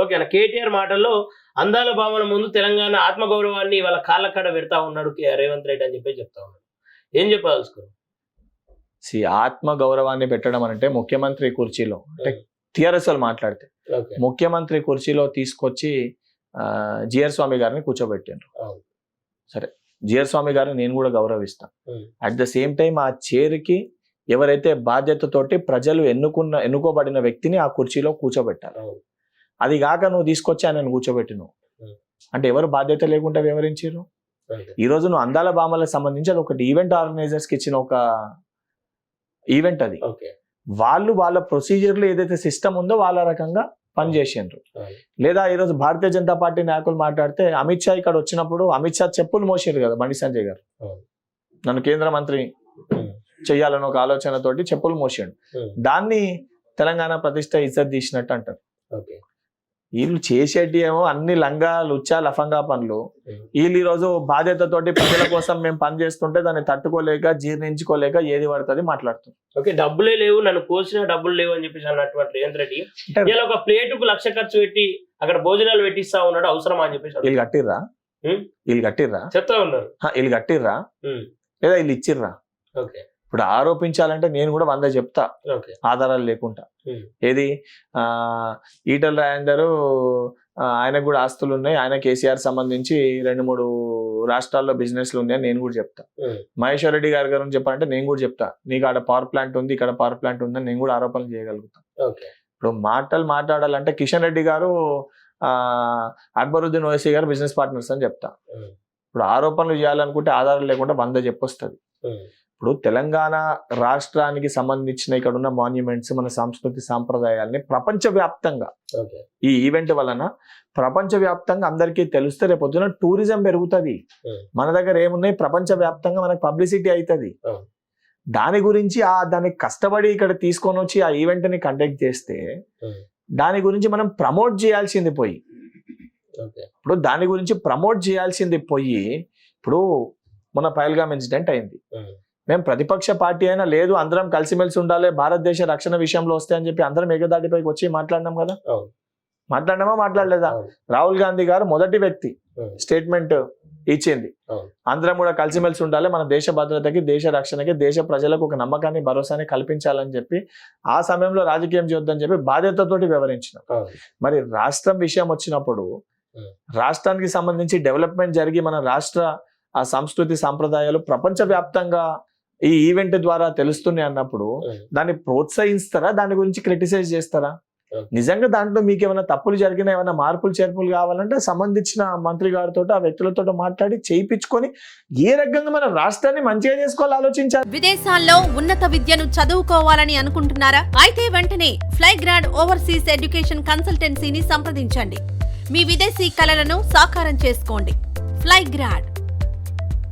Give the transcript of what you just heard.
ఓకేనా. కేటీఆర్ మాటల్లో అందాల భావన ముందు తెలంగాణ ఆత్మగౌరవాన్ని వాళ్ళ కాళ్ళ కాడ పెడతా ఉన్నాడు రేవంత్ రెడ్డి అని చెప్పి చెప్తా ఉన్నాడు. ఏం చెప్పదలుచుకోరు? ఆత్మ గౌరవాన్ని పెట్టడం అంటే ముఖ్యమంత్రి కుర్చీలో అంటే టిఆర్ఎస్ వాళ్ళు మాట్లాడితే ముఖ్యమంత్రి కుర్చీలో తీసుకొచ్చి జిఆర్ స్వామి గారిని కూర్చోబెట్టిండ్రు. సరే, జిఆర్ స్వామి గారిని నేను కూడా గౌరవిస్తాను. అట్ ద సేమ్ టైం ఆ చైర్కి ఎవరైతే బాధ్యతతోటి ప్రజలు ఎన్నుకోబడిన వ్యక్తిని ఆ కుర్చీలో కూర్చోబెట్టాలి. అది కాక నువ్వు తీసుకొచ్చి ఆయన కూర్చోబెట్టిను అంటే ఎవరు బాధ్యత లేకుండా వివరించారు. ఈ రోజు నువ్వు అందాల భామలకు సంబంధించి అది ఒకటి ఈవెంట్ ఆర్గనైజర్స్ కి ఇచ్చిన ఒక ఈవెంట్. అది వాళ్ళు వాళ్ళ ప్రొసీజర్లు ఏదైతే సిస్టమ్ ఉందో వాళ్ళ రకంగా పనిచేసిండ్రు. లేదా ఈరోజు భారతీయ జనతా పార్టీ నాయకులు మాట్లాడితే అమిత్ షా ఇక్కడ వచ్చినప్పుడు అమిత్ షా చెప్పులు మోసారు కదా బండి సంజయ్ గారు. నన్ను కేంద్ర మంత్రి చెయ్యాలని ఒక ఆలోచనతోటి చెప్పులు మోసాడు. దాన్ని తెలంగాణ ప్రతిష్ట ఇజ్జత్ తీసినట్టు అంటారు. వీళ్ళు చేసేటి ఏమో అన్ని లంగా లుచ్చా లఫంగా పనులు. వీళ్ళు ఈరోజు బాధ్యతతోటి ప్రజల కోసం మేము పని చేస్తుంటే దాన్ని తట్టుకోలేక జీర్ణించుకోలేక ఏది పడుతుంది మాట్లాడుతుంది. ఓకే, డబ్బులే లేవు, నన్ను కోసిన డబ్బులు లేవు అని చెప్పేసి అన్నటువంటి రేవంత్ రెడ్డి ఇలా ఒక ప్లేటుకు 1,00,000 ఖర్చు పెట్టి అక్కడ భోజనాలు పెట్టిస్తా ఉన్నాడు, అవసరమా అని చెప్పేసి. వీళ్ళు కట్టిర్రా? వీళ్ళు కట్టిర్రా చెప్తా ఉన్నారు. వీళ్ళు కట్టిర్రా లేదా వీళ్ళు ఇచ్చిర్రా? ఓకే, ఇప్పుడు ఆరోపించాలంటే నేను కూడా 100 చెప్తా ఆధారాలు లేకుండా. ఏది ఈటల రాజేందర్ ఆయనకు కూడా ఆస్తులు ఉన్నాయి, ఆయన కేసీఆర్ సంబంధించి 2-3 రాష్ట్రాల్లో బిజినెస్లు ఉన్నాయని నేను కూడా చెప్తా. మహేశ్వర్ రెడ్డి గారి గురించి చెప్పాలంటే నేను కూడా చెప్తా, నీకు ఆడ పవర్ ప్లాంట్ ఉంది, ఇక్కడ పవర్ ప్లాంట్ ఉందని నేను కూడా ఆరోపణలు చేయగలుగుతా. ఇప్పుడు మాట్లాడాలంటే కిషన్ రెడ్డి గారు అక్బరుద్దీన్ ఓవైసీ గారు బిజినెస్ పార్ట్నర్స్ అని చెప్తా. ఇప్పుడు ఆరోపణలు చేయాలనుకుంటే ఆధారాలు లేకుండా 100 చెప్పొస్తుంది. ఇప్పుడు తెలంగాణ రాష్ట్రానికి సంబంధించిన ఇక్కడ ఉన్న మాన్యుమెంట్స్ మన సంస్కృతి సాంప్రదాయాల్ని ప్రపంచవ్యాప్తంగా ఈ ఈవెంట్ వలన ప్రపంచవ్యాప్తంగా అందరికీ తెలిస్తే రేపు పొద్దున టూరిజం పెరుగుతుంది. మన దగ్గర ఏమున్నాయి ప్రపంచవ్యాప్తంగా మనకు పబ్లిసిటీ అవుతుంది. దాని గురించి దానికి కష్టపడి ఇక్కడ తీసుకొని వచ్చి ఆ ఈవెంట్ ని కండక్ట్ చేస్తే దాని గురించి మనం ప్రమోట్ చేయాల్సింది పోయి ఇప్పుడు దాని గురించి ప్రమోట్ చేయాల్సింది పోయి ఇప్పుడు మన పహల్గామ్ ఇన్సిడెంట్ అయింది. మేము ప్రతిపక్ష పార్టీ అయినా లేదు అందరం కలిసిమెలిసి ఉండాలి భారతదేశ రక్షణ విషయంలో వస్తే అని చెప్పి అందరం ఏకదాటిపైకి వచ్చి మాట్లాడినాం కదా. మాట్లాడినామా మాట్లాడలేదా? రాహుల్ గాంధీ గారు మొదటి వ్యక్తి స్టేట్మెంట్ ఇచ్చింది, అందరం కూడా కలిసిమెలిసి ఉండాలి, మన దేశ భద్రతకి దేశ రక్షణకి దేశ ప్రజలకు ఒక నమ్మకాన్ని భరోసాని కల్పించాలని చెప్పి ఆ సమయంలో రాజకీయం చేయొద్దని చెప్పి బాధ్యతతోటి వివరించిన. మరి రాష్ట్రం విషయం వచ్చినప్పుడు రాష్ట్రానికి సంబంధించి డెవలప్మెంట్ జరిగి మన రాష్ట్ర ఆ సంస్కృతి సాంప్రదాయాలు ప్రపంచవ్యాప్తంగా ఈ ఈవెంట్ ద్వారా తెలుస్తున్నాయి అన్నప్పుడు దాన్ని ప్రోత్సహిస్తారా, దాని గురించి క్రిటిసైజ్ చేస్తారా? నిజంగా దాంట్లో మీకు ఏమైనా తప్పులు జరిగినా ఏమైనా మార్పులు చేర్పులు కావాలంటే సంబంధించిన మంత్రి గారితో ఆ వ్యక్తులతో మాట్లాడి చేయించుకొని ఏ రకంగా మన రాష్ట్రాన్ని మంచిగా చేసుకోవాలి ఆలోచించాలి. విదేశాల్లో ఉన్నత విద్యను చదువుకోవాలని అనుకుంటున్నారా? అయితే వెంటనే ఫ్లైగ్రాడ్ ఓవర్సీస్ ఎడ్యుకేషన్ కన్సల్టెన్సీని సంప్రదించండి. మీ విదేశీ కలలను సాకారం చేసుకోండి. ఫ్లైగ్రాడ్